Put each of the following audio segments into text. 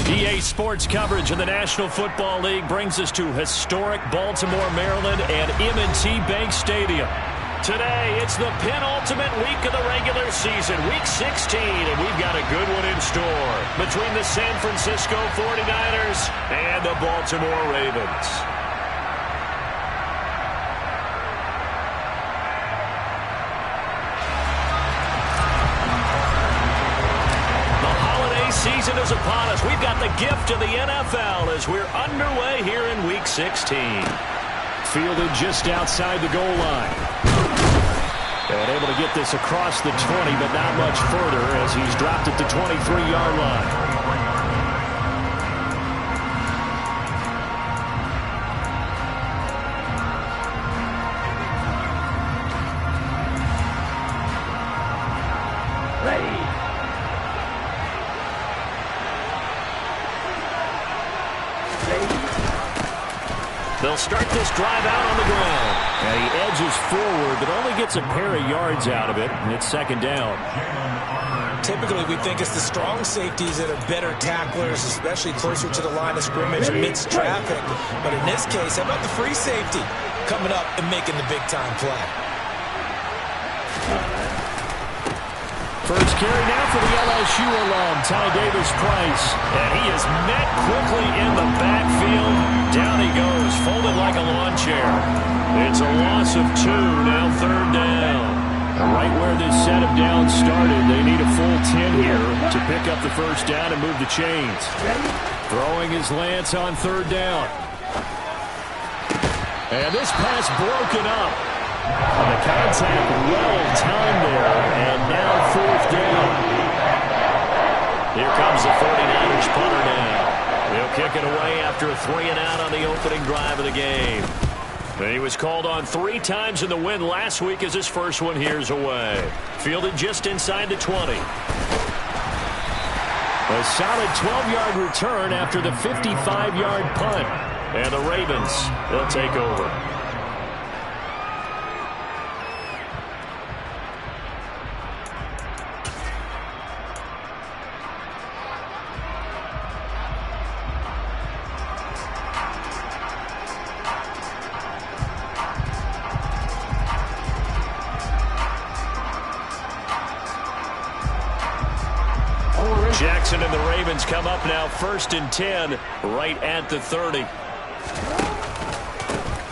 EA Sports coverage of the National Football League brings us to historic Baltimore, Maryland and M&T Bank Stadium. Today, it's the penultimate week of the regular season, Week 16, and we've got a good one in store between the San Francisco 49ers and the Baltimore Ravens. Season is upon us. We've got the gift of the NFL as we're underway here in Week 16. Fielded just outside the goal line. And able to get this across the 20, but not much further as he's dropped at the 23-yard line. They'll start this drive out on the ground. And he edges forward, but only gets a pair of yards out of it, and it's second down. Typically, we think it's the strong safeties that are better tacklers, especially closer to the line of scrimmage amidst traffic. But in this case, how about the free safety coming up and making the big-time play? First carry now for the LSU alum, Ty Davis-Price. And he is met quickly in the backfield. Down he goes, folded like a lawn chair. It's a loss of 2, now third down. Right where this set of downs started, they need a full 10 here to pick up the first down and move the chains. Throwing his Lance on third down. And this pass broken up. And the contact well timed there, and now fourth down. Here comes the 49ers punter now. They'll kick it away after a 3-and-out on the opening drive of the game. He was called on 3 times in the win last week as his first one here's away. Fielded just inside the 20. A solid 12-yard return after the 55-yard punt. And the Ravens, they'll take over. Jackson and the Ravens come up now, 1st and 10, right at the 30.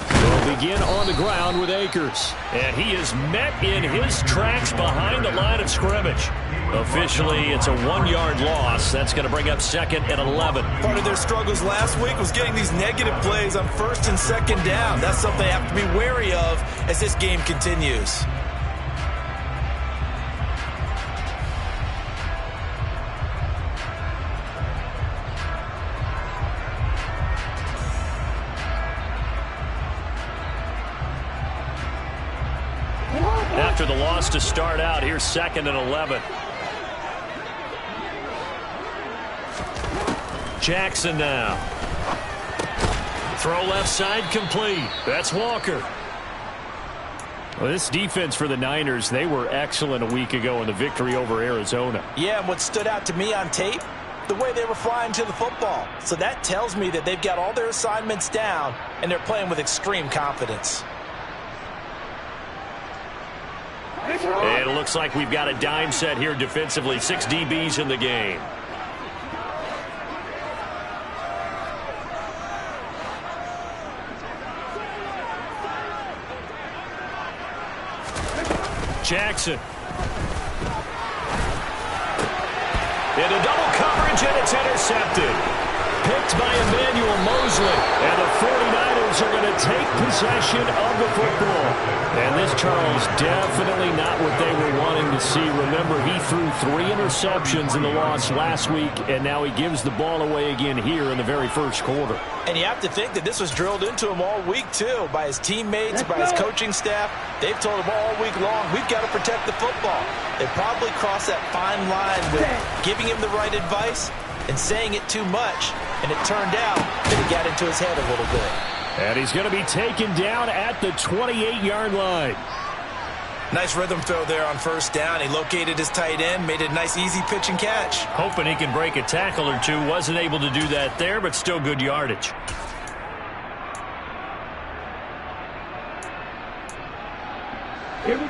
They'll begin on the ground with Akers. And he is met in his tracks behind the line of scrimmage. Officially, it's a 1-yard loss. That's going to bring up 2nd and 11. Part of their struggles last week was getting these negative plays on 1st and 2nd down. That's something they have to be wary of as this game continues. After the loss to start out, here's 2nd and 11. Jackson now. Throw left side complete. That's Walker. Well, this defense for the Niners, they were excellent a week ago in the victory over Arizona. Yeah, and what stood out to me on tape, the way they were flying to the football. So that tells me that they've got all their assignments down, and they're playing with extreme confidence. And it looks like we've got a dime set here defensively. 6 DBs in the game. Jackson. Into double coverage, and it's intercepted. Picked by Emmanuel Mosley. And the 49ers are going to take possession of the football. And this, Charles, definitely not what they were wanting to see. Remember, he threw 3 interceptions in the loss last week, and now he gives the ball away again here in the very first quarter. And you have to think that this was drilled into him all week, too, by his teammates, by his coaching staff. They've told him all week long, we've got to protect the football. They probably crossed that fine line with giving him the right advice and saying it too much. And it turned out that it got into his head a little bit. And he's going to be taken down at the 28-yard line. Nice rhythm throw there on first down. He located his tight end, made it a nice easy pitch and catch. Hoping he can break a tackle or two. Wasn't able to do that there, but still good yardage.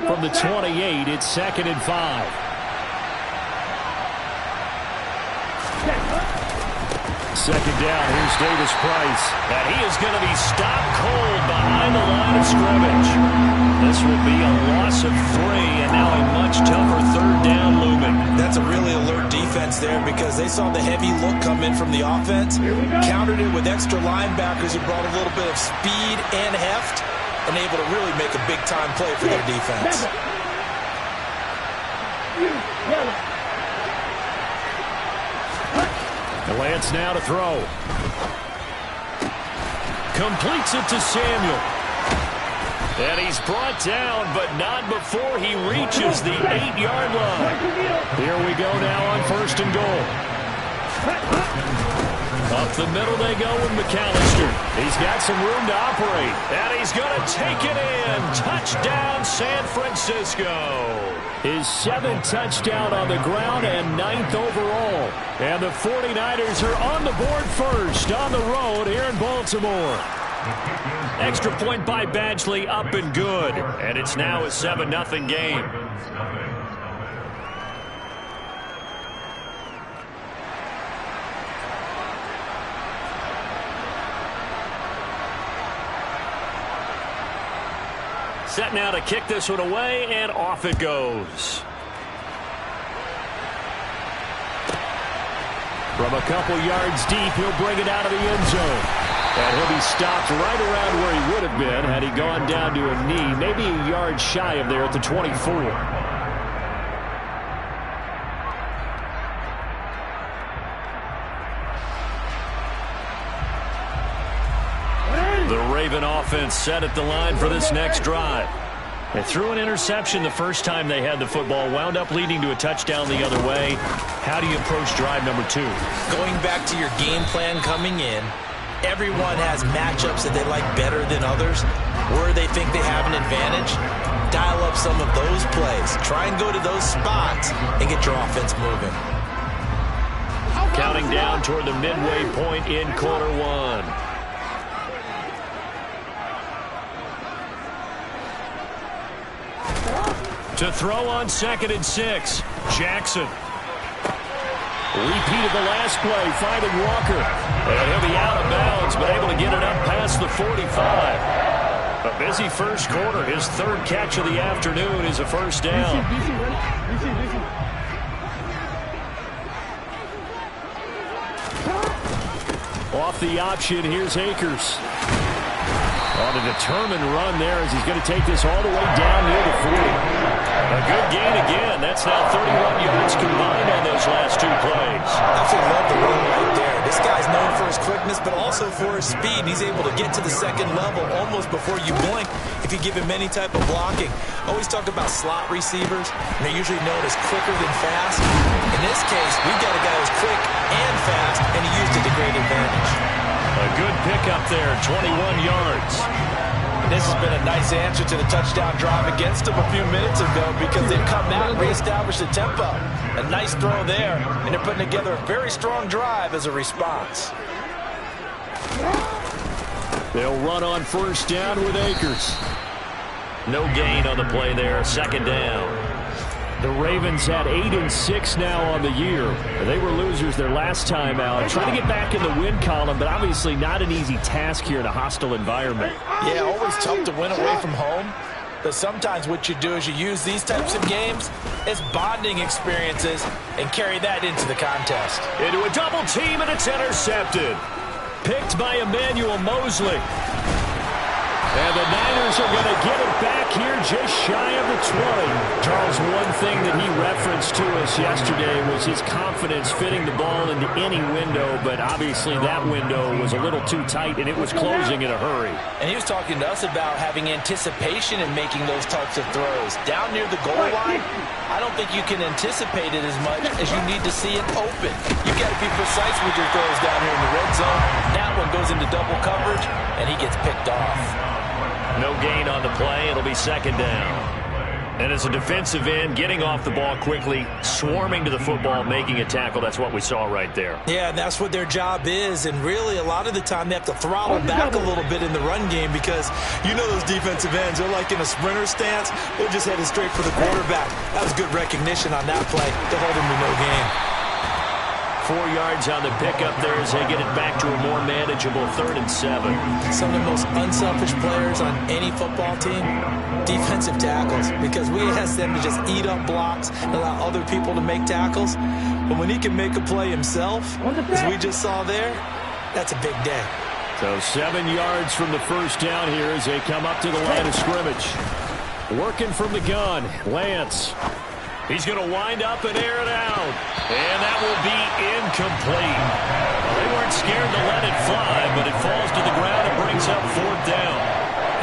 From the 28, it's 2nd and 5. Second down, here's Davis Price. And he is going to be stopped cold behind the line of scrimmage. This will be a loss of 3, and now a much tougher 3rd down looming. That's a really alert defense there because they saw the heavy look come in from the offense, countered it with extra linebackers who brought a little bit of speed and heft, and able to really make a big-time play for their defense. Lance now to throw. Completes it to Samuel. And he's brought down, but not before he reaches the 8-yard line. Here we go now on 1st and goal. Up the middle they go with McAllister. He's got some room to operate. And he's going to take it in. Touchdown, San Francisco. His 7th touchdown on the ground and 9th overall. And the 49ers are on the board first on the road here in Baltimore. Extra point by Badgley, up and good. And it's now a 7-0 game. Set now to kick this one away, and off it goes. From a couple yards deep, he'll bring it out of the end zone. And he'll be stopped right around where he would have been had he gone down to a knee, maybe a yard shy of there at the 24. The Raven offense set at the line for this next drive. They threw an interception the first time they had the football, wound up leading to a touchdown the other way. How do you approach drive number 2? Going back to your game plan coming in, everyone has matchups that they like better than others, where they think they have an advantage. Dial up some of those plays. Try and go to those spots and get your offense moving. Counting down toward the midway point in quarter 1. To throw on 2nd and 6. Jackson. Repeat of the last play, finding Walker. And he'll be out of bounds, but able to get it up past the 45. A busy first quarter. His 3rd catch of the afternoon is a first down. Off the option, here's Akers. On a determined run there as he's going to take this all the way down near the 40. A good gain again. That's now 31 yards combined on those last 2 plays. Absolutely love the run right there. This guy's known for his quickness, but also for his speed. He's able to get to the 2nd level almost before you blink if you give him any type of blocking. Always talk about slot receivers, and they're usually known as quicker than fast. In this case, we've got a guy who's quick and fast, and he used it to great advantage. A good pickup there, 21 yards. And this has been a nice answer to the touchdown drive against them a few minutes ago because they've come out and reestablished the tempo. A nice throw there, and they're putting together a very strong drive as a response. They'll run on first down with Akers. No gain on the play there, 2nd down. The Ravens had 8-6 now on the year. They were losers their last time out. Trying to get back in the win column, but obviously not an easy task here in a hostile environment. Yeah, always tough to win away from home. But sometimes what you do is you use these types of games as bonding experiences and carry that into the contest. Into a double team, and it's intercepted. Picked by Emmanuel Mosley. And the Niners are going to get it back here just shy of the 20. Charles, one thing that he referenced to us yesterday was his confidence fitting the ball into any window, but obviously that window was a little too tight, and it was closing in a hurry. And he was talking to us about having anticipation in making those types of throws. Down near the goal line, I don't think you can anticipate it as much as you need to see it open. You've got to be precise with your throws down here in the red zone. That one goes into double coverage, and he gets picked off. No gain on the play. It'll be 2nd down. And as a defensive end, getting off the ball quickly, swarming to the football, making a tackle, that's what we saw right there. Yeah, and that's what their job is. And really, a lot of the time, they have to throttle back a little bit in the run game because you know those defensive ends, they're like in a sprinter stance. They're just headed straight for the quarterback. That was good recognition on that play to hold him to no gain. 4 yards on the pickup there as they get it back to a more manageable 3rd and 7. Some of the most unselfish players on any football team, defensive tackles, because we ask them to just eat up blocks and allow other people to make tackles. But when he can make a play himself, as we just saw there, that's a big day. So 7 yards from the first down here as they come up to the line of scrimmage. Working from the gun, Lance. He's going to wind up and air it out. And that will be incomplete. Well, they weren't scared to let it fly, but it falls to the ground and brings up 4th down.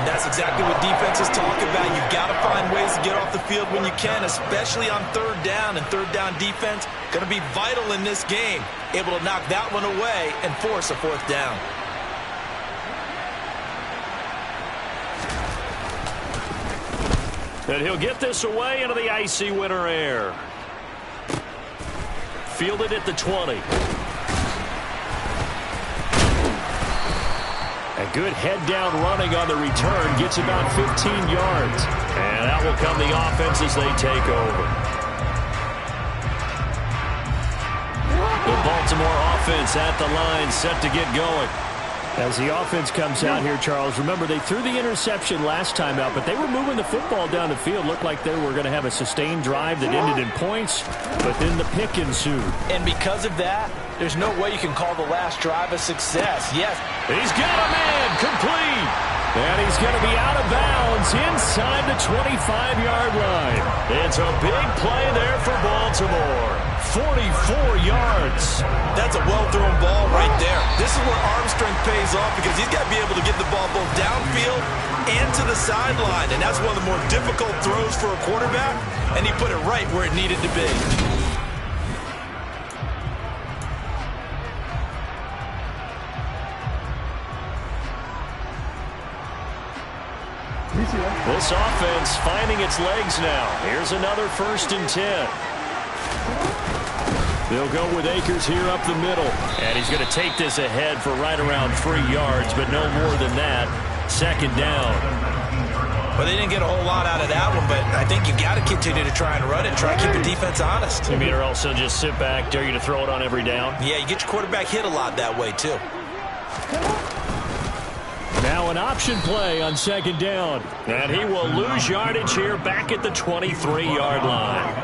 And that's exactly what defenses talk about. You've got to find ways to get off the field when you can, especially on 3rd down. And 3rd down defense going to be vital in this game. Able to knock that one away and force a 4th down. And he'll get this away into the icy winter air. Fielded at the 20. A good head down running on the return. Gets about 15 yards. And out will come the offense as they take over. The Baltimore offense at the line, set to get going. As the offense comes out here, Charles, remember they threw the interception last time out, but they were moving the football down the field. Looked like they were going to have a sustained drive that ended in points, but then the pick ensued. And because of that, there's no way you can call the last drive a success. Yes. He's got a man complete. And he's going to be out of bounds inside the 25-yard line. It's a big play there for Baltimore. 44 yards. That's a well-thrown ball right there. This is where arm strength pays off because he's got to be able to get the ball both downfield and to the sideline. And that's one of the more difficult throws for a quarterback. And he put it right where it needed to be. This offense finding its legs now. Here's another 1st and 10. They'll go with Akers here up the middle. And he's going to take this ahead for right around 3 yards, but no more than that. 2nd down. Well, they didn't get a whole lot out of that one, but I think you got to continue to try and run it, try to keep the defense honest. You mean or else they'll just sit back, dare you to throw it on every down? Yeah, you get your quarterback hit a lot that way, too. Now an option play on 2nd down. And he will lose yardage here back at the 23-yard line.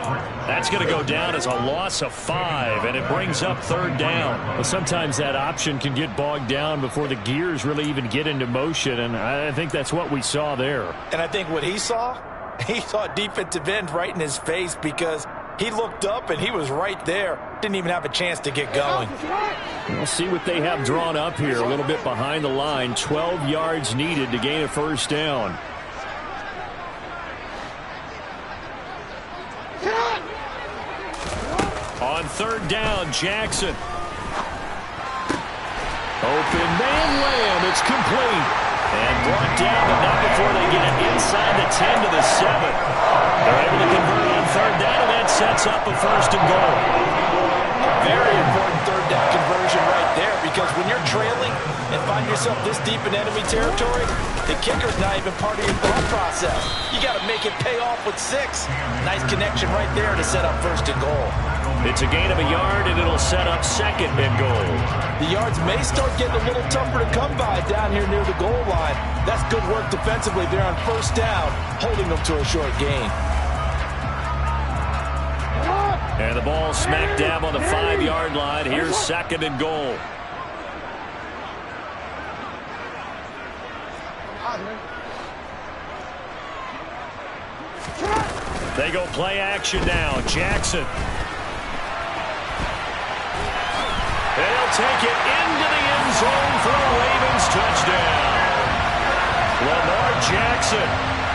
That's going to go down as a loss of 5, and it brings up 3rd down. Well, sometimes that option can get bogged down before the gears really even get into motion, and I think that's what we saw there. And I think what he saw defensive end right in his face because he looked up and he was right there. Didn't even have a chance to get going. We'll see what they have drawn up here. A little bit behind the line. 12 yards needed to gain a 1st down. On 3rd down, Jackson. Open man Lamb. It's complete. And brought down, but not before they get it inside the 10 to the 7. They're able to convert on 3rd down, and that sets up a 1st and goal. Very important 3rd down conversion right there because when you're trailing and find yourself this deep in enemy territory, the kicker's not even part of your thought process. You got to make it pay off with 6. Nice connection right there to set up 1st and goal. It's a gain of a yard, and it'll set up 2nd and goal. The yards may start getting a little tougher to come by down here near the goal line. That's good work defensively there on 1st down, holding them to a short gain. And the ball smack dab on the 5-yard line. Here's 2nd and goal. They go play action now. Jackson. They'll take it into the end zone for a Ravens touchdown. Lamar Jackson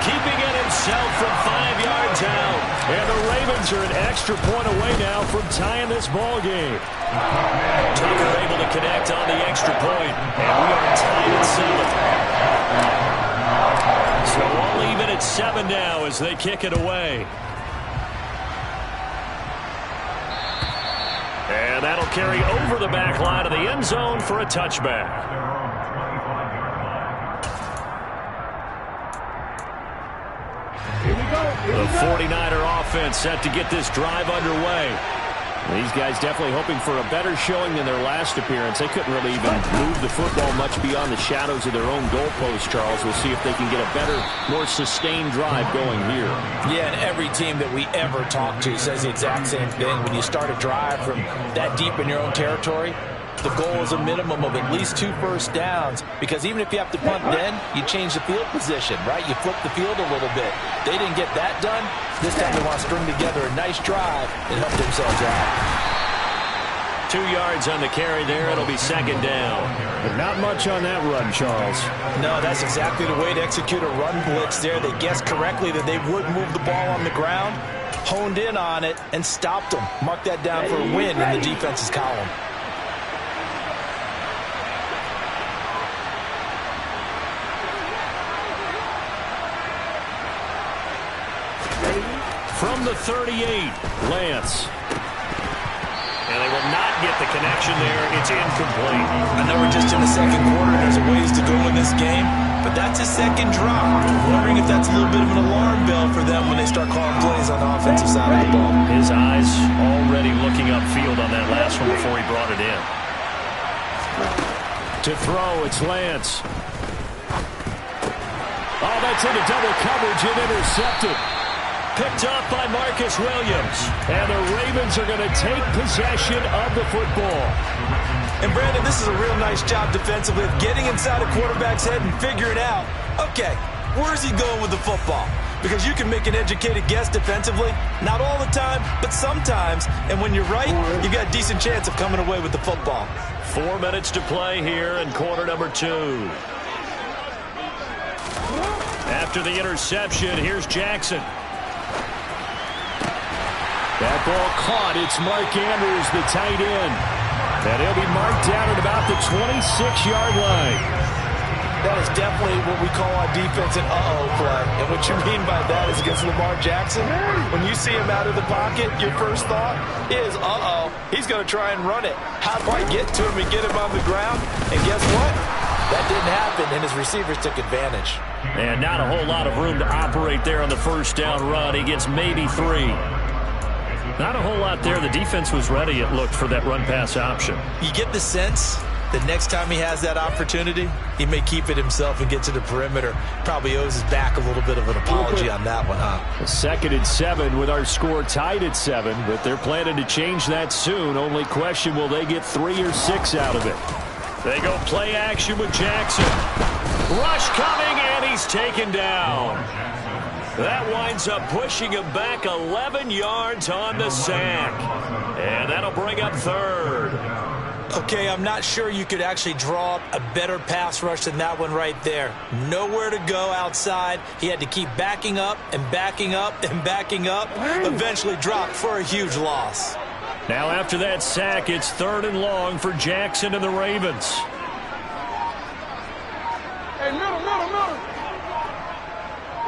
keeping it himself from 5 yards out. And the Ravens are an extra point away now from tying this ball game. Tucker able to connect on the extra point. And we are tied at 7. So all even at 7 now as they kick it away. And that'll carry over the back line of the end zone for a touchback. The 49er offense set to get this drive underway. These guys definitely hoping for a better showing than their last appearance. They couldn't really even move the football much beyond the shadows of their own goalpost, Charles. We'll see if they can get a better, more sustained drive going here. Yeah, and every team that we ever talk to says the exact same thing. When you start a drive from that deep in your own territory, the goal is a minimum of at least 2 first downs, because even if you have to punt then, you change the field position, right? You flip the field a little bit. They didn't get that done. This time they want to string together a nice drive and help themselves out. 2 yards on the carry there. It'll be 2nd down. But not much on that run, Charles. No, that's exactly the way to execute a run blitz there. They guessed correctly that they would move the ball on the ground, honed in on it, and stopped them. Mark that down for a win in the defense's column. From the 38, Lance. And they will not get the connection there. It's incomplete. I know we're just in the second quarter and there's a ways to go in this game, but that's his second drop. Wondering if that's a little bit of an alarm bell for them when they start calling plays on the offensive side of the ball. His eyes already looking upfield on that last one before he brought it in. To throw, it's Lance. Oh, that's into double coverage and intercepted. Picked up by Marcus Williams. And the Ravens are going to take possession of the football. And, Brandon, this is a real nice job defensively of getting inside a quarterback's head and figuring out, okay, where's he going with the football? Because you can make an educated guess defensively. Not all the time, but sometimes. And when you're right, you've got a decent chance of coming away with the football. 4 minutes to play here in quarter number 2. After the interception, here's Jackson. That ball caught. It's Mark Andrews, the tight end. And he'll be marked down at about the 26-yard line. That is definitely what we call on defense an uh-oh play. And what you mean by that is against Lamar Jackson, when you see him out of the pocket, your first thought is, uh-oh, he's going to try and run it. How do I get to him and get him on the ground? And guess what? That didn't happen, and his receivers took advantage. And not a whole lot of room to operate there on the first down run. He gets maybe 3. Not a whole lot there. The defense was ready, it looked, for that run-pass option. You get the sense that next time he has that opportunity, he may keep it himself and get to the perimeter. Probably owes his back a little bit of an apology on that one, huh? 2nd and 7 with our score tied at 7, but they're planning to change that soon. Only question, will they get 3 or 6 out of it? They go play action with Jackson. Rush coming, and he's taken down. That winds up pushing him back 11 yards on the sack. And that'll bring up 3rd. Okay, I'm not sure you could actually draw up a better pass rush than that one right there. Nowhere to go outside. He had to keep backing up and backing up and backing up. Eventually dropped for a huge loss. Now after that sack, it's 3rd and long for Jackson and the Ravens. Hey, middle.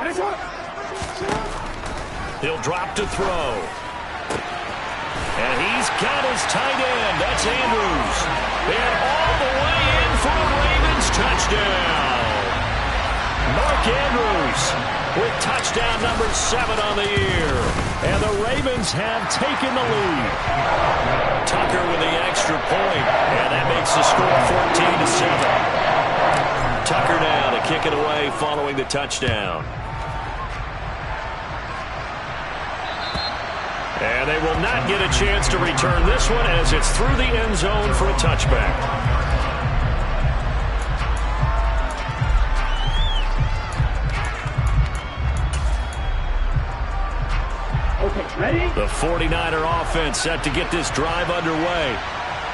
Nice one. He'll drop to throw. And he's got his tight end. That's Andrews. And all the way in for a Ravens touchdown. Mark Andrews with touchdown number 7 on the year. And the Ravens have taken the lead. Tucker with the extra point. And that makes the score 14-7. Tucker now to kick it away following the touchdown. And they will not get a chance to return this one as it's through the end zone for a touchback. Okay, ready? The 49er offense set to get this drive underway.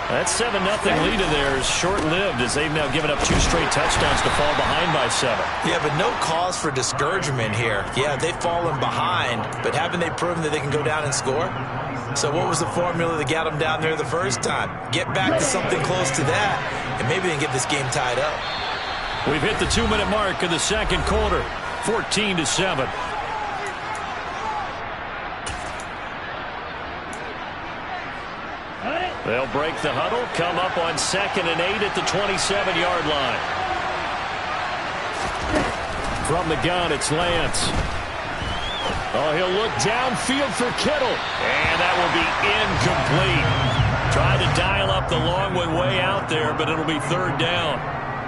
That 7-0 lead in there is short-lived as they've now given up 2 straight touchdowns to fall behind by 7. Yeah, but no cause for discouragement here. Yeah, they've fallen behind, but haven't they proven that they can go down and score? So what was the formula that got them down there the first time? Get back to something close to that, and maybe they can get this game tied up. We've hit the 2-minute mark of the second quarter. 14-7. They'll break the huddle, come up on 2nd and 8 at the 27-yard line. From the gun, it's Lance. Oh, he'll look downfield for Kittle. And that will be incomplete. Tried to dial up the long one way out there, but it'll be 3rd down.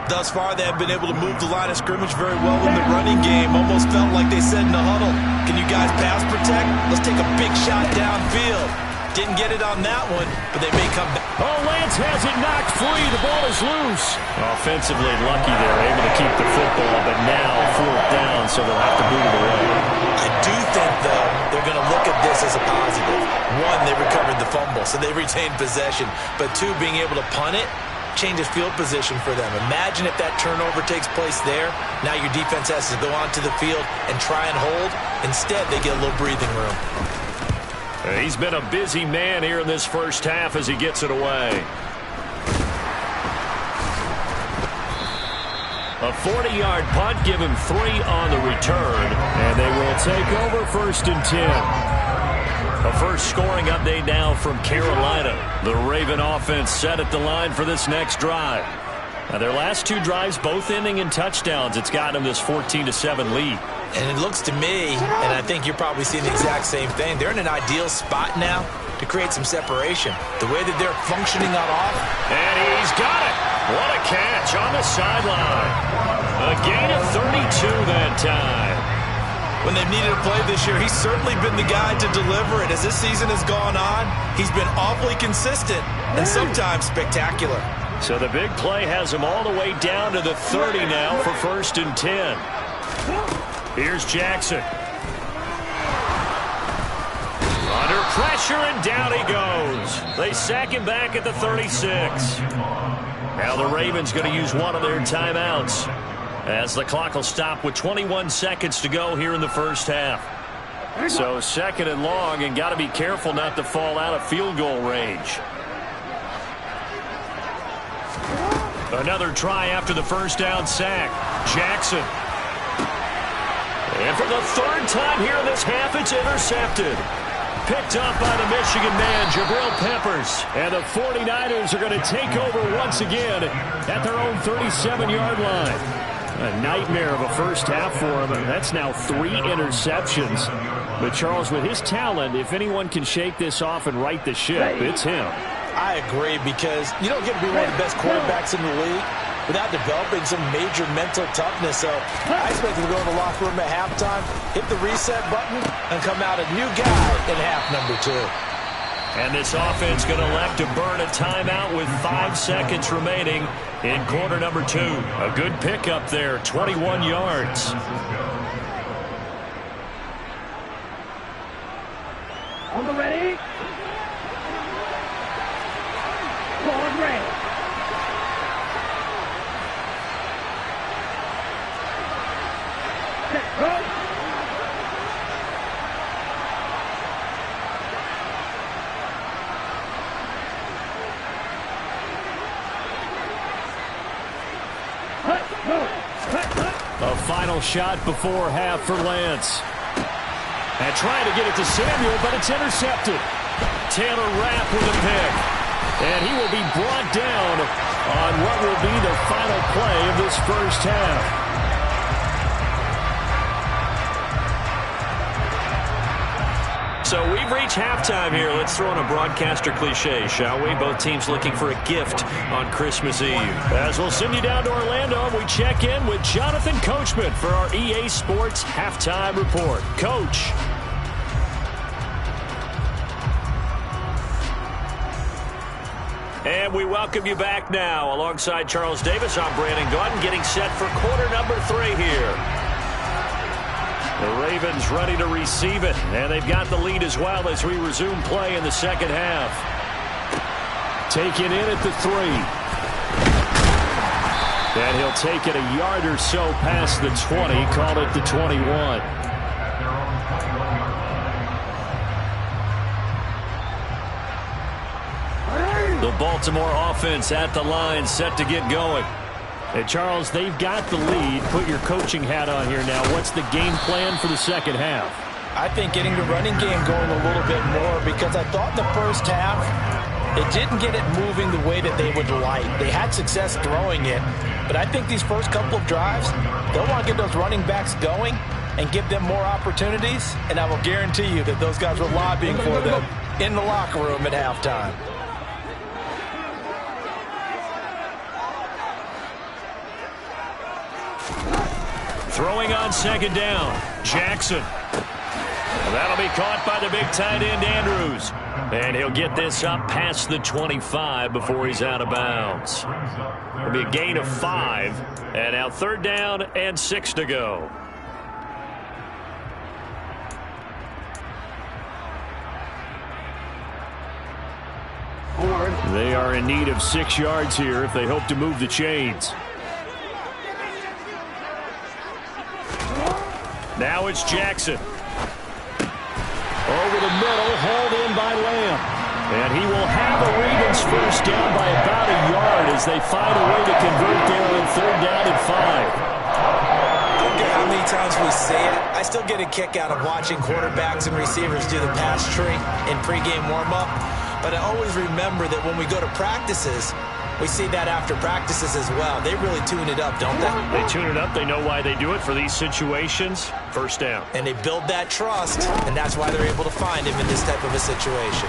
Thus far, they have been able to move the line of scrimmage very well in the running game. Almost felt like they said in the huddle, can you guys pass protect? Let's take a big shot downfield. Didn't get it on that one, but they may come back. Oh, Lance has it knocked free. The ball is loose. Offensively lucky they're able to keep the football, but now 4th down, so they'll have to boot it away. I do think, though, they're going to look at this as a positive. 1, they recovered the fumble, so they retained possession. But 2, being able to punt it changes field position for them. Imagine if that turnover takes place there. Now your defense has to go onto the field and try and hold. Instead, they get a little breathing room. He's been a busy man here in this first half as he gets it away. A 40-yard punt, give him 3 on the return, and they will take over 1st and 10. A first scoring update now from Carolina. The Raven offense set at the line for this next drive. Now their last 2 drives both ending in touchdowns. It's gotten them this 14-7 lead. And it looks to me, and I think you're probably seeing the exact same thing, they're in an ideal spot now to create some separation. The way that they're functioning on off. And he's got it. What a catch on the sideline. A gain of 32 that time. When they've needed a play this year, he's certainly been the guy to deliver it. As this season has gone on, he's been awfully consistent and sometimes spectacular. So the big play has him all the way down to the 30 now for 1st and 10. Here's Jackson. Under pressure, and down he goes. They sack him back at the 36. Now the Ravens going to use one of their timeouts, as the clock will stop with 21 seconds to go here in the first half. So 2nd and long, and got to be careful not to fall out of field goal range. Another try after the first down sack. Jackson. And for the 3rd time here in this half, it's intercepted. Picked up by the Michigan man, Jabril Peppers. And the 49ers are going to take over once again at their own 37-yard line. A nightmare of a first half for him. That's now 3 interceptions. But Charles, with his talent, if anyone can shake this off and right the ship, it's him. I agree, because you don't get to be one of the best quarterbacks in the league without developing some major mental toughness. So I expect him to go in the locker room at halftime, hit the reset button, and come out a new guy in half number 2. And this offense going to elect to burn a timeout with 5 seconds remaining in quarter number 2. A good pickup there, 21 yards. On the ready. Forward ready. Set, go. A final shot before half for Lance. And trying to get it to Samuel, but it's intercepted. Taylor Rapp with a pick. And he will be brought down on what will be the final play of this first half. So we've reached halftime here. Let's throw in a broadcaster cliche, shall we? Both teams looking for a gift on Christmas Eve. As we'll send you down to Orlando, we check in with Jonathan Coachman for our EA Sports Halftime Report. Coach. And we welcome you back now. Alongside Charles Davis, I'm Brandon Gaudin, getting set for quarter number 3 here. The Ravens ready to receive it, and they've got the lead as well as we resume play in the second half. Taken in at the 3. And he'll take it a yard or so past the 20, call it the 21. The Baltimore offense at the line, set to get going. Hey, Charles, they've got the lead. Put your coaching hat on here now. What's the game plan for the second half? I think getting the running game going a little bit more, because I thought in the first half it didn't get it moving the way that they would like. They had success throwing it, but I think these first couple of drives, they'll want to get those running backs going and give them more opportunities, and I will guarantee you that those guys were lobbying for them in the locker room at halftime. Throwing on second down, Jackson. That'll be caught by the big tight end, Andrews. And he'll get this up past the 25 before he's out of bounds. It'll be a gain of 5. And now 3rd down and 6 to go. They are in need of 6 yards here if they hope to move the chains. Now it's Jackson. Over the middle, hauled in by Lamb. And he will have a Ravens first down by about a yard as they find a way to convert there on 3rd down and 5. I don't care how many times we say it, I still get a kick out of watching quarterbacks and receivers do the pass tree in pregame warm-up. But I always remember that when we go to practices, we see that after practices as well. They really tune it up, don't they? They tune it up. They know why they do it for these situations. First down. And they build that trust, and that's why they're able to find him in this type of a situation.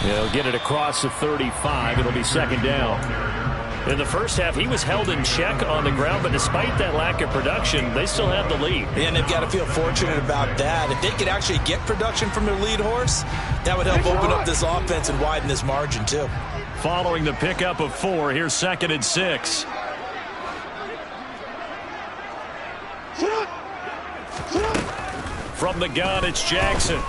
They'll get it across the 35. It'll be 2nd down. In the first half, he was held in check on the ground, but despite that lack of production, they still have the lead. And they've got to feel fortunate about that. If they could actually get production from their lead horse, that would help open up this offense and widen this margin, too. Following the pickup of 4, here's 2nd and 6. From the gun, it's Jackson.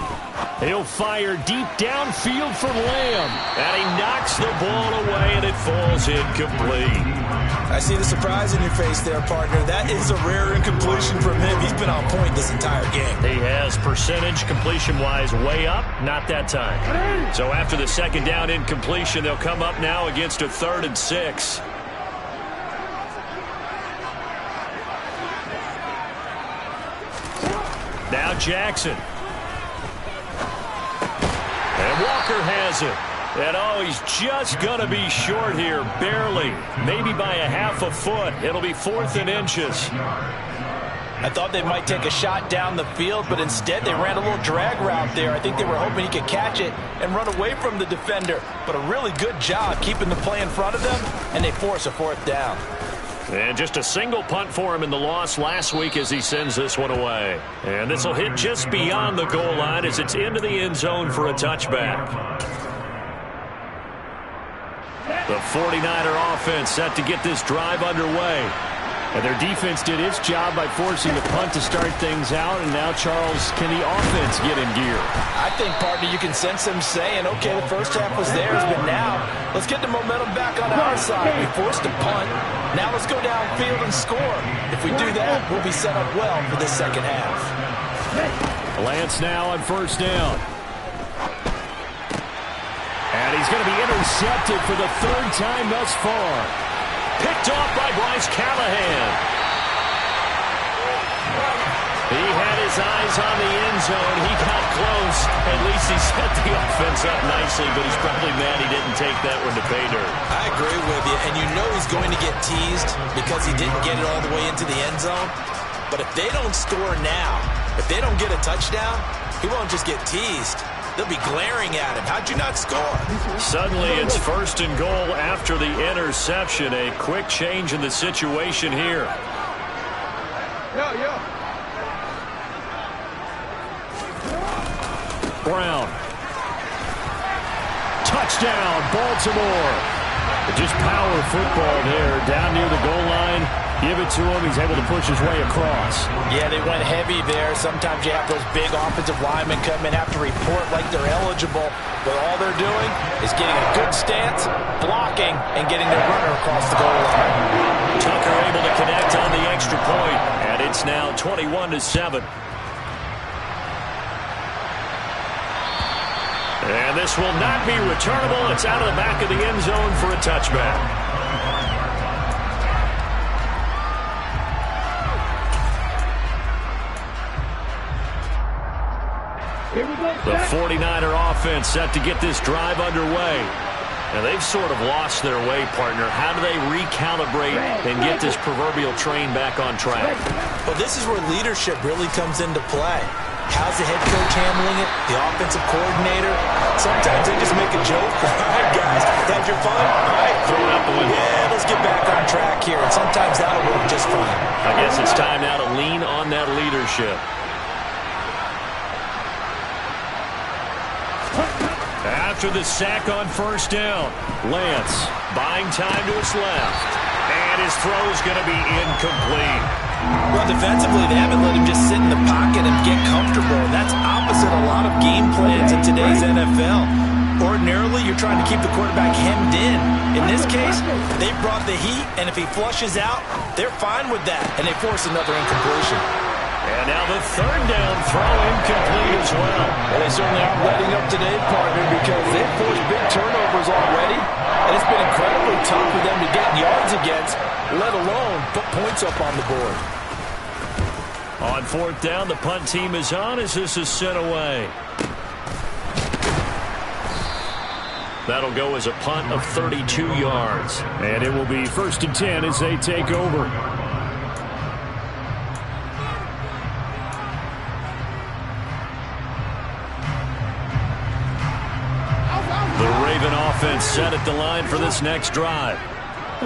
He'll fire deep downfield for Lamb. And he knocks the ball away, and it falls incomplete. I see the surprise in your face there, partner. That is a rare incompletion from him. He's been on point this entire game. He has percentage completion-wise way up. Not that time. So after the 2nd down incompletion, they'll come up now against a 3rd and 6. Now Jackson. And Walker has it. And oh, he's just going to be short here, barely. Maybe by a half a foot. It'll be 4th and inches. I thought they might take a shot down the field, but instead they ran a little drag route there. I think they were hoping he could catch it and run away from the defender. But a really good job keeping the play in front of them, and they force a 4th down. And just a single punt for him in the loss last week as he sends this one away. And this will hit just beyond the goal line as it's into the end zone for a touchback. The 49er offense set to get this drive underway. And their defense did its job by forcing the punt to start things out. And now, Charles, can the offense get in gear? I think, partner, you can sense them saying, okay, the first half was theirs, but now let's get the momentum back on our side. We forced a punt. Now let's go downfield and score. If we do that, we'll be set up well for this second half. Lance now on 1st down. And he's going to be intercepted for the 3rd time thus far. Picked off by Bryce Callahan. He had his eyes on the end zone. He got close. At least he set the offense up nicely, but he's probably mad he didn't take that one to pay dirt. I agree with you, and you know he's going to get teased because he didn't get it all the way into the end zone. But if they don't score now, if they don't get a touchdown, he won't just get teased. They'll be glaring at him. How'd you not score? Suddenly it's 1st and goal after the interception. A quick change in the situation here. Brown. Touchdown, Baltimore. Just power football there down near the goal line. Give it to him. He's able to push his way across. Yeah, they went heavy there. Sometimes you have those big offensive linemen come in, have to report like they're eligible. But all they're doing is getting a good stance, blocking, and getting their runner across the goal line. Tucker able to connect on the extra point, and it's now 21-7. And this will not be returnable. It's out of the back of the end zone for a touchback. Here we go. The 49er offense set to get this drive underway. And they've sort of lost their way, partner. How do they recalibrate and get this proverbial train back on track? Well, this is where leadership really comes into play. How's the head coach handling it? The offensive coordinator? Sometimes they just make a joke. All right, guys, had your fun? All right, throw it out the window. Yeah, let's get back on track here. And sometimes that'll work just fine. I guess it's time now to lean on that leadership. After the sack on first down, Lance buying time to his left. And his throw's going to be incomplete. Well, defensively, they haven't let him just sit in the pocket and get comfortable. And that's opposite a lot of game plans in today's NFL. Ordinarily, you're trying to keep the quarterback hemmed in. In this case, they brought the heat, and if he flushes out, they're fine with that. And they force another incompletion. And now the third down throw incomplete as well. And they certainly aren't letting up today, partner, because they've forced big turnovers already. And it's been incredibly tough for them to get yards against, let alone put points up on the board. On fourth down, the punt team is on as this is sent away. That'll go as a punt of 32 yards. And it will be 1st and 10 as they take over. Offense set at the line for this next drive.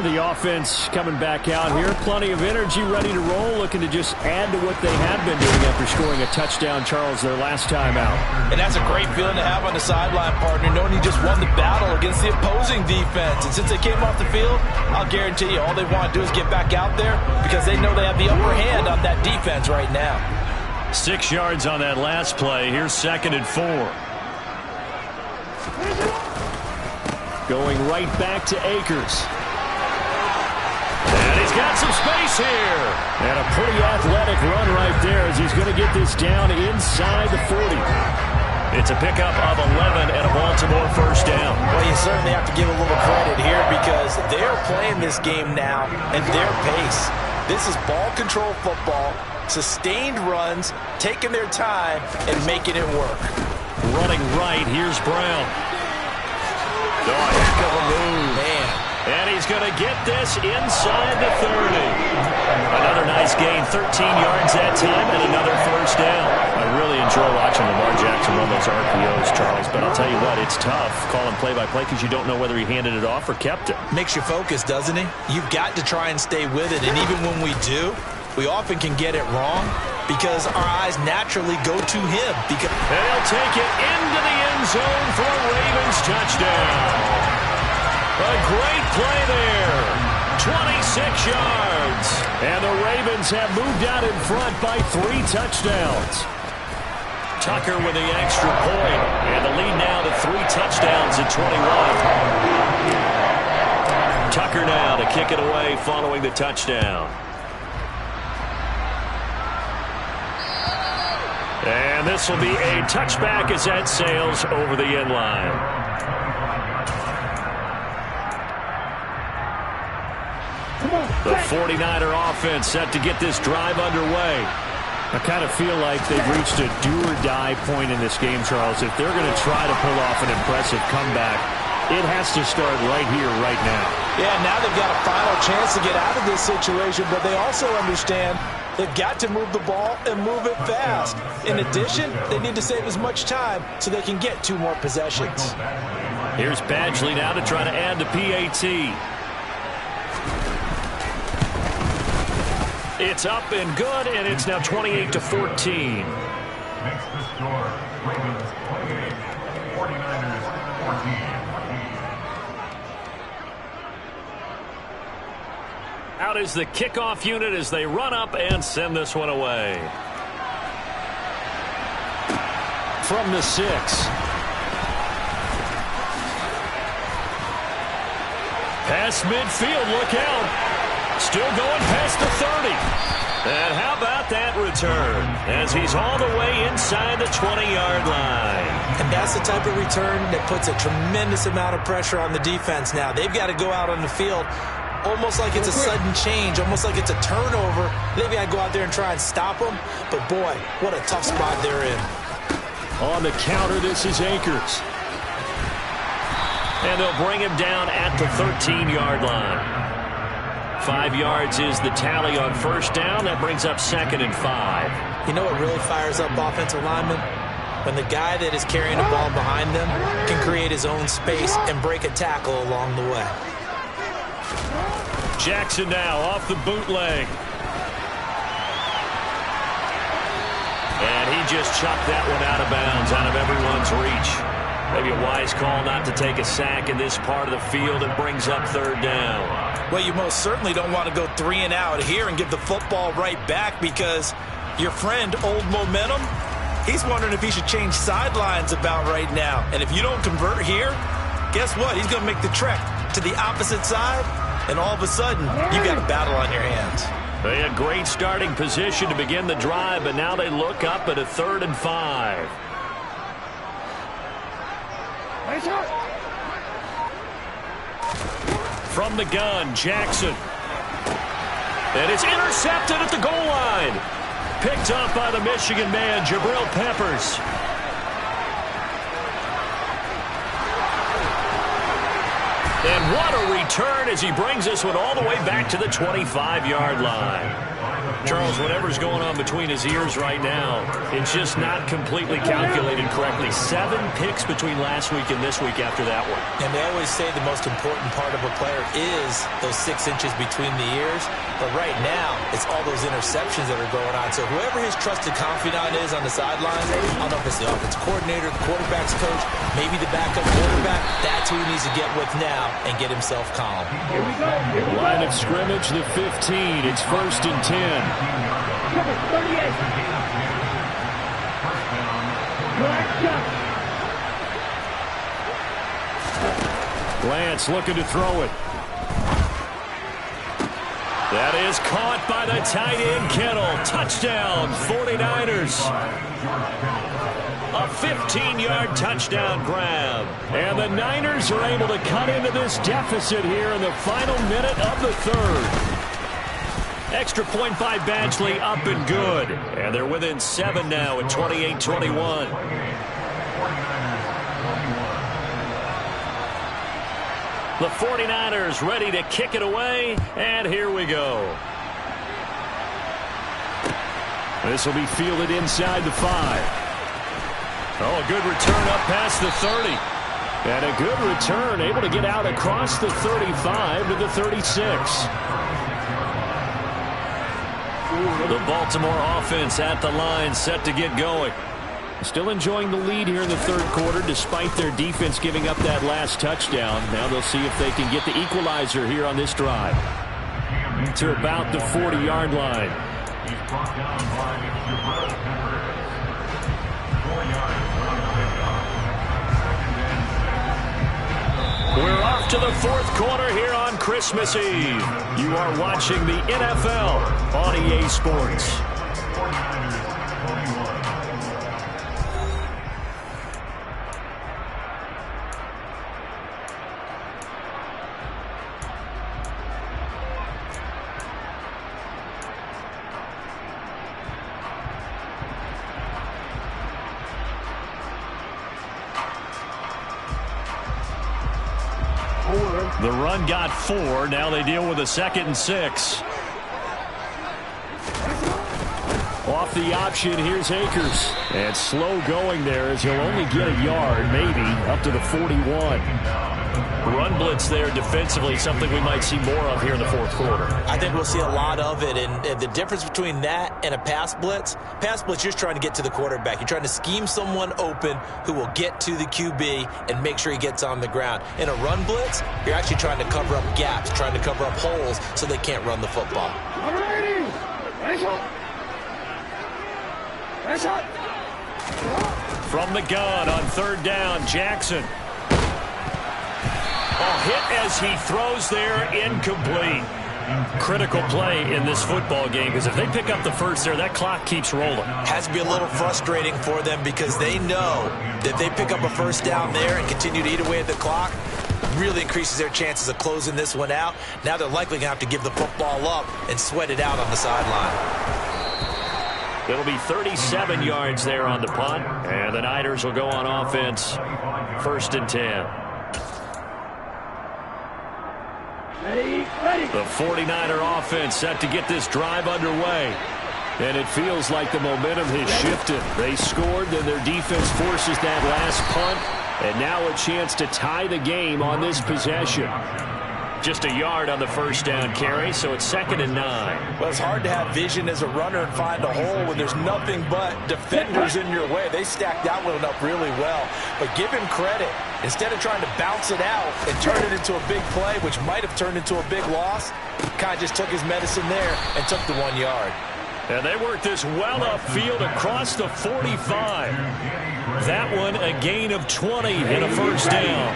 The offense coming back out here. Plenty of energy, ready to roll, looking to just add to what they have been doing after scoring a touchdown, Charles, their last time out. And that's a great feeling to have on the sideline, partner, knowing you just won the battle against the opposing defense. And since they came off the field, I'll guarantee you all they want to do is get back out there because they know they have the upper hand on that defense right now. 6 yards on that last play. Here's 2nd and 4. Going right back to Akers. And he's got some space here. And a pretty athletic run right there as he's going to get this down inside the 40. It's a pickup of 11 and a Baltimore first down. Well, you certainly have to give a little credit here because they're playing this game now at their pace. This is ball control football, sustained runs, taking their time, and making it work. Running right, here's Brown. Oh, heck of a move. Man. And he's going to get this inside the 30. Another nice gain, 13 yards that time, and another first down. I really enjoy watching Lamar Jackson run those RPOs, Charles, but I'll tell you what, it's tough calling play-by-play because you don't know whether he handed it off or kept it. Makes you focus, doesn't it? You've got to try and stay with it, and even when we do, we often can get it wrong because our eyes naturally go to him. And he'll take it into the end zone for a Ravens touchdown. A great play there. 26 yards. And the Ravens have moved out in front by 3 touchdowns. Tucker with the extra point. And the lead now to 3 touchdowns at 21. Tucker now to kick it away following the touchdown. And this will be a touchback as that sails over the end line. The 49er offense set to get this drive underway. I kind of feel like they've reached a do-or-die point in this game, Charles. If they're going to try to pull off an impressive comeback, it has to start right here, right now. Yeah, now they've got a final chance to get out of this situation, but they also understand they've got to move the ball and move it fast. In addition, they need to save as much time so they can get 2 more possessions. Here's Badgley now to try to add the PAT. It's up and good, and it's now 28-14. Makes the score Ravens 28, 49ers 14. Out is the kickoff unit as they run up and send this one away. From the 6. Past midfield, look out. Still going past the 30. And how about that return as he's all the way inside the 20-yard line. And that's the type of return that puts a tremendous amount of pressure on the defense now. They've got to go out on the field almost like it's a sudden change, almost like it's a turnover. They've got to go out there and try and stop them. But, boy, what a tough spot they're in. On the counter, this is Akers. And they'll bring him down at the 13-yard line. 5 yards is the tally on first down. That brings up 2nd and 5. You know what really fires up offensive linemen? When the guy that is carrying the ball behind them can create his own space and break a tackle along the way. Jackson now off the bootleg. And he just chucked that one out of bounds, out of everyone's reach. Maybe a wise call not to take a sack in this part of the field. It brings up 3rd down. Well, you most certainly don't want to go 3 and out here and give the football right back, because your friend, Old Momentum, he's wondering if he should change sidelines about right now. And if you don't convert here, guess what? He's going to make the trek to the opposite side, and all of a sudden, you got a battle on your hands. They had great starting position to begin the drive, but now they look up at a 3rd and 5. From the gun, Jackson. And it's intercepted at the goal line. Picked up by the Michigan man, Jabril Peppers. And what a return as he brings this one all the way back to the 25-yard line. Charles, whatever's going on between his ears right now, it's just not completely calculated correctly. 7 picks between last week and this week after that one. And they always say the most important part of a player is those 6 inches between the ears. But right now, it's all those interceptions that are going on. So whoever his trusted confidant is on the sidelines, I don't know if it's the offense coordinator, the quarterback's coach, maybe the backup quarterback, that's who he needs to get with now and get himself calm. Here we go. Here we go. Line of scrimmage, the 15. It's 1st and 10. Cover 38. Black shot. Lance looking to throw it. That is caught by the tight end, Kittle. Touchdown, 49ers. A 15-yard touchdown grab. And the Niners are able to cut into this deficit here in the final minute of the 3rd. Extra point by Badgley, up and good. And they're within 7 now at 28-21. The 49ers ready to kick it away, and here we go. This will be fielded inside the 5. Oh, a good return up past the 30. And a good return, able to get out across the 35 to the 36. The Baltimore offense at the line, set to get going. Still enjoying the lead here in the 3rd quarter, despite their defense giving up that last touchdown. Now they'll see if they can get the equalizer here on this drive. To about the 40-yard line. He's brought down by Jabril Peppers. 4 yards on the pickup. 2nd and 6. We're off to the 4th quarter here on Christmas Eve. You are watching the NFL on EA Sports. 49ers 21. The run got 4. Now they deal with a 2nd and 6. Off the option, here's Akers. And slow going there as he'll only get a yard, maybe, up to the 41. Run blitz there defensively, something we might see more of here in the 4th quarter. I think we'll see a lot of it, and the difference between that and a pass blitz, you're just trying to get to the quarterback. You're trying to scheme someone open who will get to the QB and make sure he gets on the ground. In a run blitz, you're actually trying to cover up gaps, trying to cover up holes so they can't run the football. All righty. Nice shot. Nice shot. From the gun on 3rd down, Jackson. A hit as he throws there, incomplete. Critical play in this football game, because if they pick up the first there, that clock keeps rolling. Has to be a little frustrating for them, because they know that if they pick up a first down there and continue to eat away at the clock, really increases their chances of closing this one out. Now they're likely going to have to give the football up and sweat it out on the sideline. It'll be 37 yards there on the punt, and the Niners will go on offense. 1st and 10. The 49er offense set to get this drive underway. And it feels like the momentum has shifted. They scored, then their defense forces that last punt, and now a chance to tie the game on this possession. Just a yard on the 1st down carry, so it's 2nd and 9. Well, it's hard to have vision as a runner and find a hole when there's nothing but defenders in your way. They stacked that one up really well. But give him credit. Instead of trying to bounce it out and turn it into a big play, which might have turned into a big loss, kind of just took his medicine there and took the 1 yard. And they work this well upfield across the 45. That one a gain of 20 and a 1st down.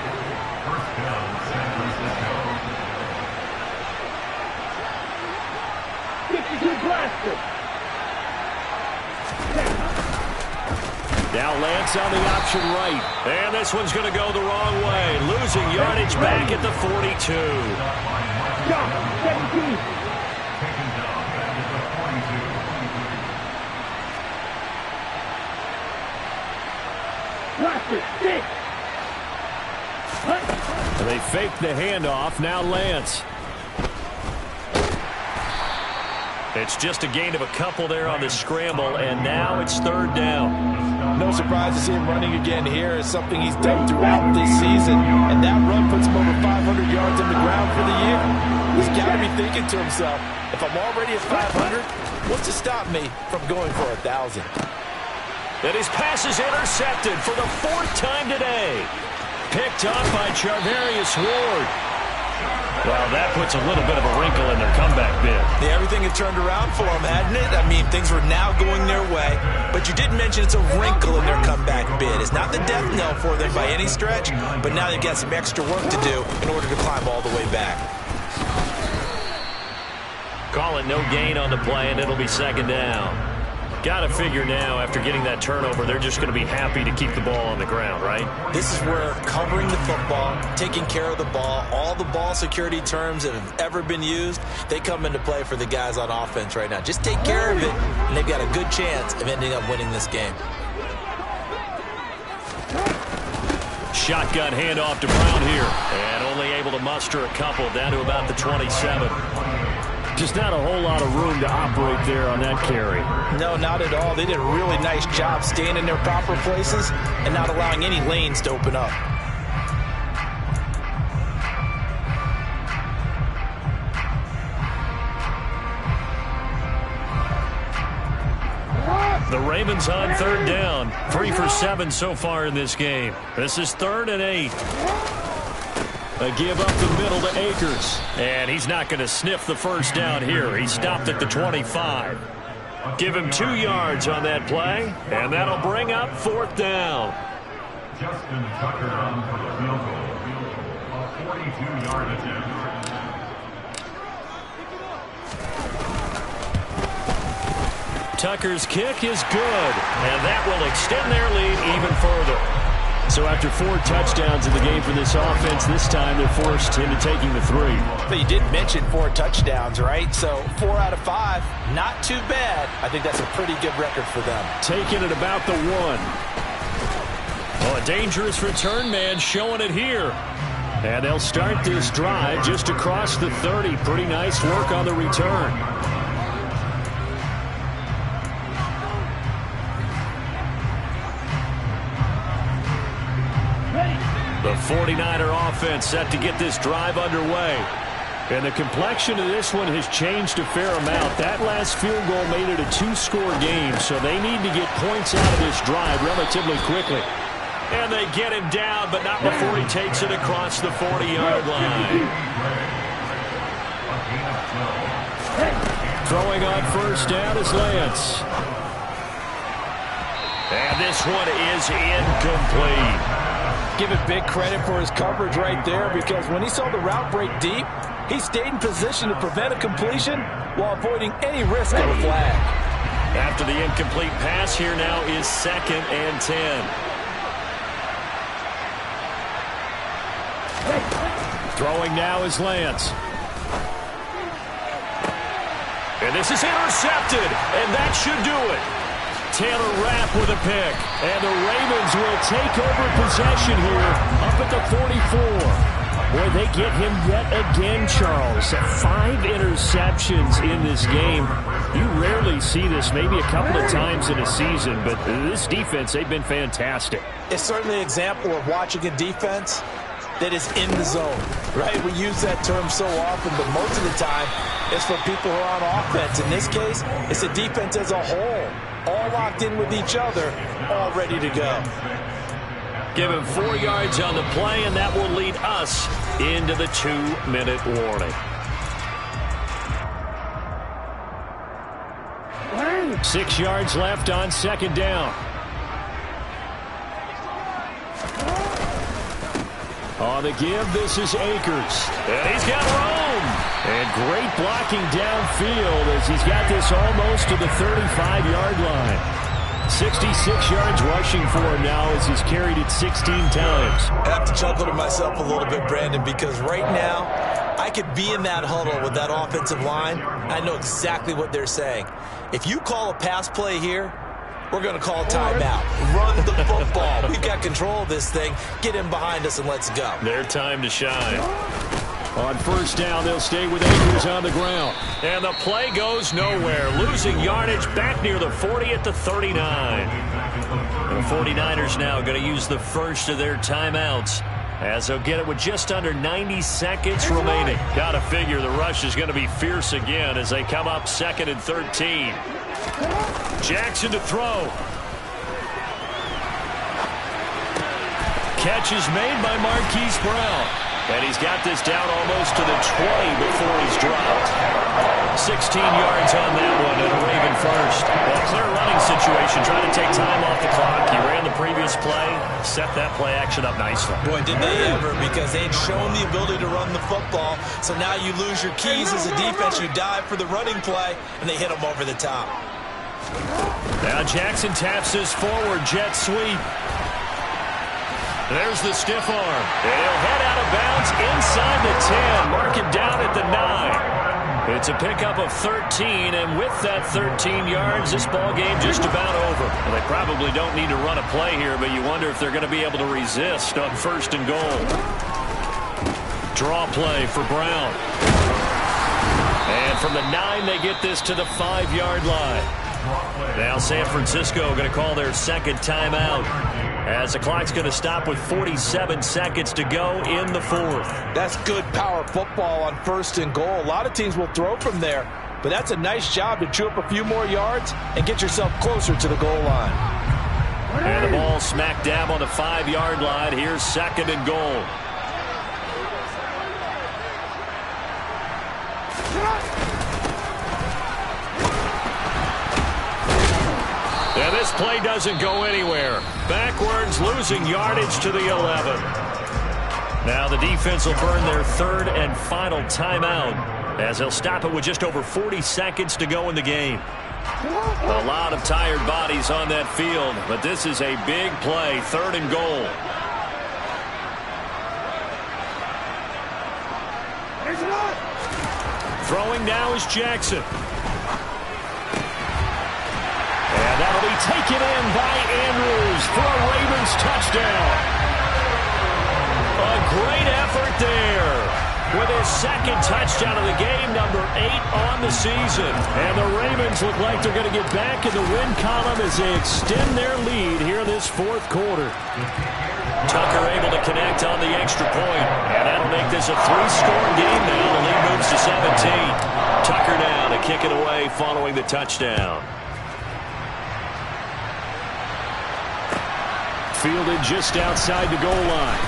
Now Lance on the option right. And this one's going to go the wrong way. Losing yardage back at the 42. And they fake the handoff. Now Lance. It's just a gain of a couple there on the scramble, and now it's 3rd down. No surprise to see him running again here. It's something he's done throughout this season, and that run puts him over 500 yards on the ground for the year. He's got to be thinking to himself, if I'm already at 500, what's to stop me from going for 1,000? And his pass is intercepted for the 4th time today. Picked off by Charvarius Ward. Well, that puts a little bit of a wrinkle in their comeback bid. Yeah, everything had turned around for them, hadn't it? I mean, things were now going their way. But you did mention it's a wrinkle in their comeback bid. It's not the death knell for them by any stretch, but now they've got some extra work to do in order to climb all the way back. Call it no gain on the play, and it'll be 2nd down. Got to figure now, after getting that turnover, they're just going to be happy to keep the ball on the ground, right? This is where covering the football, taking care of the ball, all the ball security terms that have ever been used, they come into play for the guys on offense right now. Just take care of it, and they've got a good chance of ending up winning this game. Shotgun handoff to Brown here, and only able to muster a couple down to about the 27. Just not a whole lot of room to operate there on that carry. No, not at all. They did a really nice job staying in their proper places and not allowing any lanes to open up. The Ravens on 3rd down. 3 for 7 so far in this game. This is 3rd and 8. A give up the middle to Akers. And he's not going to sniff the 1st down here. He stopped at the 25. Give him 2 yards on that play, and that'll bring up 4th down. Justin Tucker on for the field goal. A 42-yard attempt. Tucker's kick is good, and that will extend their lead even further. So after 4 touchdowns in the game for this offense, this time they're forced into taking the 3. But you did mention 4 touchdowns, right? So 4 out of 5, not too bad. I think that's a pretty good record for them. Taking it about the 1. Oh, a dangerous return man showing it here. And they'll start this drive just across the 30. Pretty nice work on the return. The 49er offense set to get this drive underway. And the complexion of this one has changed a fair amount. That last field goal made it a 2-score game, so they need to get points out of this drive relatively quickly. And they get him down, but not before he takes it across the 40-yard line. Throwing on 1st down is Lance. And this one is incomplete. Give it big credit for his coverage right there, because when he saw the route break deep, he stayed in position to prevent a completion while avoiding any risk of a flag. After the incomplete pass, here now is 2nd and 10. Throwing now is Lance. And this is intercepted, and that should do it. Taylor Rapp with a pick. And the Ravens will take over possession here up at the 44. Boy, they get him yet again, Charles. 5 interceptions in this game. You rarely see this, maybe a couple of times in a season, but this defense, they've been fantastic. It's certainly an example of watching a defense that is in the zone, right? We use that term so often, but most of the time it's for people who are on offense. In this case, it's a defense as a whole, all locked in with each other, all ready to go. Give him 4 yards on the play, and that will lead us into the 2-minute warning. 6 yards left on second down. On the give, this is Akers. And he's got room. And great blocking downfield as he's got this almost to the 35-yard line. 66 yards rushing for him now as he's carried it 16 times. I have to chuckle to myself a little bit, Brandon, because right now I could be in that huddle with that offensive line. I know exactly what they're saying. If you call a pass play here, we're going to call timeout. Run the football. We've got control of this thing. Get in behind us and let's go. Their time to shine. On first down, they'll stay with Akers on the ground. And the play goes nowhere. Losing yardage back near the 40 at the 39. And the 49ers now going to use the first of their timeouts as they'll get it with just under 90 seconds remaining. Got to figure the rush is going to be fierce again as they come up 2nd and 13. Jackson to throw. Catch is made by Marquise Brown. And he's got this down almost to the 20 before he's dropped. 16 yards on that one and a Raven first. Well, clear running situation, trying to take time off the clock. He ran the previous play, set that play action up nicely. Boy, did they ever, because they'd shown the ability to run the football. So now you lose your keys as a defense. You dive for the running play, and they hit them over the top. Now Jackson taps his forward jet sweep. There's the stiff arm. And he'll head out of bounds inside the 10. Mark him down at the 9. It's a pickup of 13, and with that 13 yards, this ball game just about over. Well, they probably don't need to run a play here, but you wonder if they're going to be able to resist on 1st and goal. Draw play for Brown. And from the 9, they get this to the 5-yard line. Now San Francisco going to call their second timeout, as the clock's going to stop with 47 seconds to go in the 4th. That's good power football on 1st and goal. A lot of teams will throw from there, but that's a nice job to chew up a few more yards and get yourself closer to the goal line. And the ball smack dab on the 5-yard line. Here's 2nd and goal. And this play doesn't go anywhere. Backwards, losing yardage to the 11. Now the defense will burn their 3rd and final timeout, as they'll stop it with just over 40 seconds to go in the game. A lot of tired bodies on that field, but this is a big play, 3rd and goal. Throwing now is Jackson. And that'll be taken in by Andrews for a Ravens touchdown. A great effort there with his 2nd touchdown of the game, number 8 on the season. And the Ravens look like they're going to get back in the win column as they extend their lead here in this 4th quarter. Tucker able to connect on the extra point, and that'll make this a 3-score game now. The lead moves to 17. Tucker now to kick it away following the touchdown. Fielded just outside the goal line.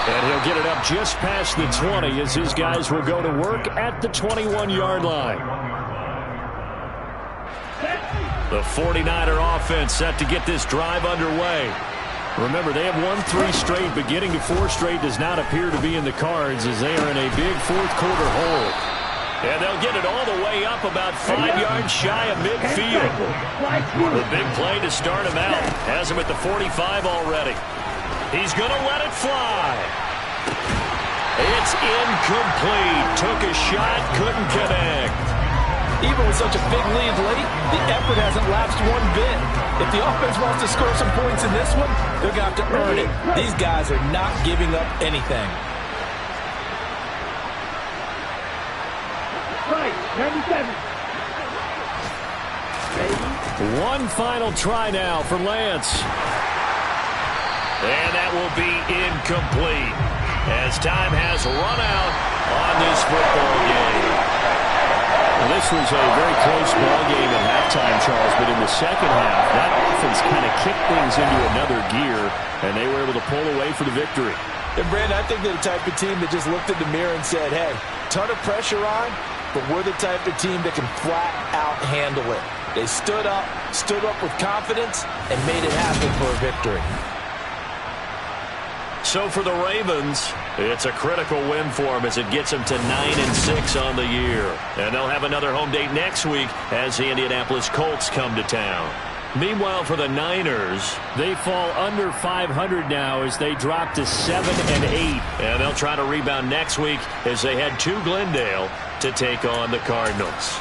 And he'll get it up just past the 20 as his guys will go to work at the 21-yard line. The 49er offense set to get this drive underway. Remember, they have won 3 straight, but getting to 4 straight does not appear to be in the cards as they are in a big 4th quarter hole. And they'll get it all the way up about 5 yards shy of midfield. The big play to start him out. Has him at the 45 already. He's going to let it fly. It's incomplete. Took a shot, couldn't connect. Even with such a big lead late, the effort hasn't lapsed one bit. If the offense wants to score some points in this one, they're going to have to earn it. These guys are not giving up anything. Right, 97. One final try now for Lance. And that will be incomplete as time has run out on this football game. Well, this was a very close ball game at halftime, Charles, but in the second half, that offense kind of kicked things into another gear, and they were able to pull away for the victory. And, Brandon, I think they're the type of team that just looked in the mirror and said, hey, ton of pressure on, but we're the type of team that can flat out handle it. They stood up with confidence, and made it happen for a victory. So for the Ravens, it's a critical win for them as it gets them to 9-6 on the year. And they'll have another home date next week as the Indianapolis Colts come to town. Meanwhile, for the Niners, they fall under 500 now as they drop to 7-8. And they'll try to rebound next week as they head to Glendale to take on the Cardinals.